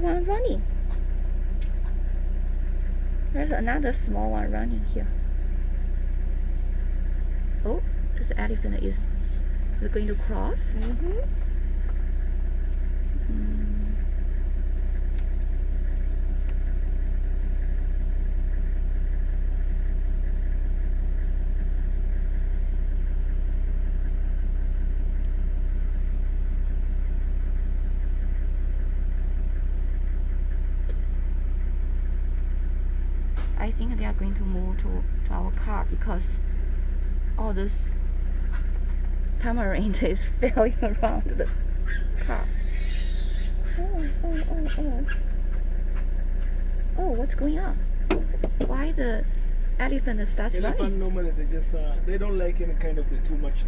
one running. There's another small one running here. Oh, this elephant is going to cross. I think they are going to move to our car because all this tamarind is failing around the car. Oh, what's going on? Why the elephant starts running? Elephant normally they don't like any kind of too much